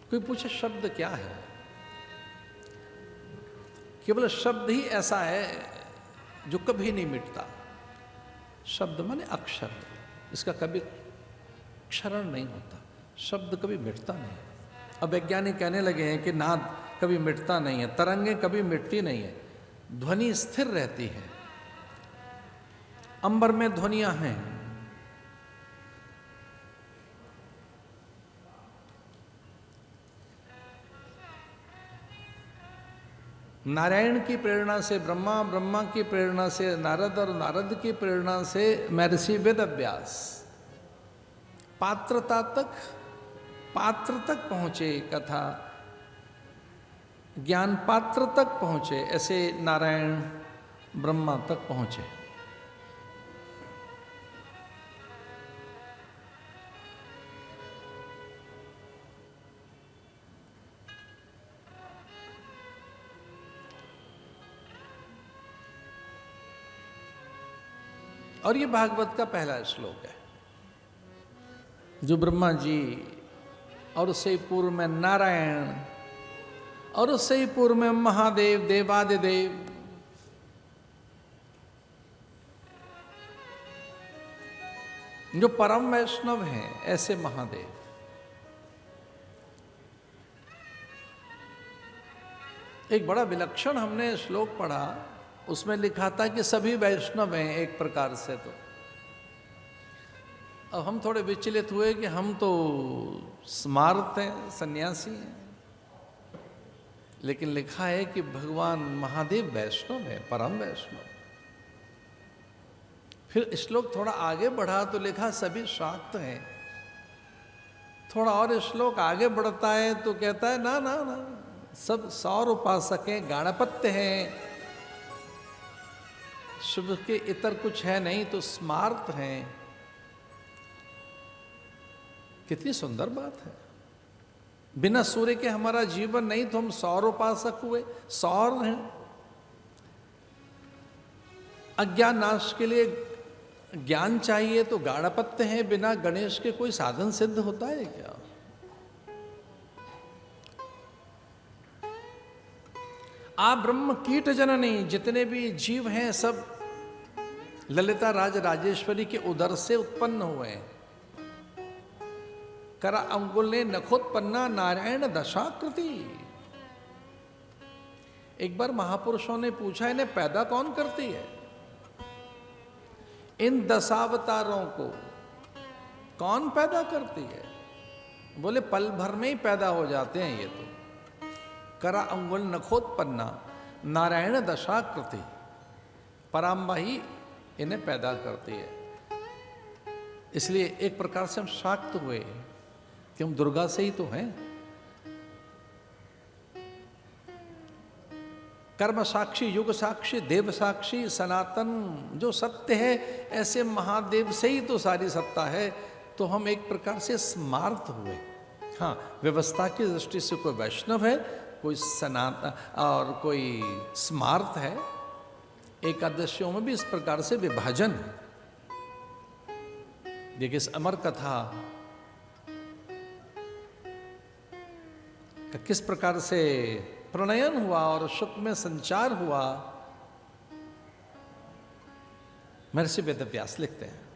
कोई पूछे शब्द क्या है? केवल शब्द ही ऐसा है जो कभी नहीं मिटता। शब्द माने अक्षर, इसका कभी क्षरण नहीं होता। शब्द कभी मिटता नहीं। अब वैज्ञानिक कहने लगे हैं कि नाद कभी मिटता नहीं है, तरंगे कभी मिटती नहीं है, ध्वनि स्थिर रहती है। अंबर में ध्वनियां हैं, नारायण की प्रेरणा से ब्रह्मा, ब्रह्मा की प्रेरणा से नारद और नारद की प्रेरणा से महर्षि वेद व्यास पात्र तक पहुंचे, कथा ज्ञान पात्र तक पहुंचे, ऐसे नारायण ब्रह्मा तक पहुंचे। और ये भागवत का पहला श्लोक है, जो ब्रह्मा जी और उससे पूर्व में नारायण और उससे ही पूर्व में महादेव, देवादिदेव, जो परम वैष्णव हैं, ऐसे महादेव। एक बड़ा विलक्षण हमने श्लोक पढ़ा, उसमें लिखा था कि सभी वैष्णव हैं एक प्रकार से। तो अब हम थोड़े विचलित हुए कि हम तो स्मार्त हैं, सन्यासी हैं, लेकिन लिखा है कि भगवान महादेव वैष्णव है, परम वैष्णव। फिर श्लोक थोड़ा आगे बढ़ा तो लिखा सभी शाक्त हैं। थोड़ा और श्लोक आगे बढ़ता है तो कहता है ना ना ना, सब सौर उपासक हैं, गाणपत्य हैं, शिव के इतर कुछ है नहीं, तो स्मार्त हैं। कितनी सुंदर बात है। बिना सूर्य के हमारा जीवन नहीं, तो हम सौर उपासक हुए, सौर हैं। अज्ञान नाश के लिए ज्ञान चाहिए तो गाणपत्य हैं, बिना गणेश के कोई साधन सिद्ध होता है क्या? आ ब्रह्म कीट जननी, जितने भी जीव हैं सब ललिता राज राजेश्वरी के उदर से उत्पन्न हुए हैं। करा अंगुल ने नखोत्पन्ना नारायण दशाकृति। एक बार महापुरुषों ने पूछा, इन्हें पैदा कौन करती है? इन दशावतारों को कौन पैदा करती है? बोले पल भर में ही पैदा हो जाते हैं ये तो। करा अंगुल नखोत्पन्ना नारायण दशाकृति, पराम्बा ही इन्हें पैदा करती है। इसलिए एक प्रकार से हम शाक्त हुए कि हम दुर्गा से ही तो हैं। कर्म साक्षी, युग साक्षी, देव साक्षी, सनातन जो सत्य है, ऐसे महादेव से ही तो सारी सत्ता है। तो हम एक प्रकार से स्मार्त हुए। हाँ, व्यवस्था की दृष्टि से कोई वैष्णव है, कोई सनातन और कोई स्मार्त है। एकादशियों में भी इस प्रकार से विभाजन है। देखिए इस अमर कथा का किस प्रकार से प्रणयन हुआ और सुख में संचार हुआ, महर्षि वेद व्यास लिखते हैं।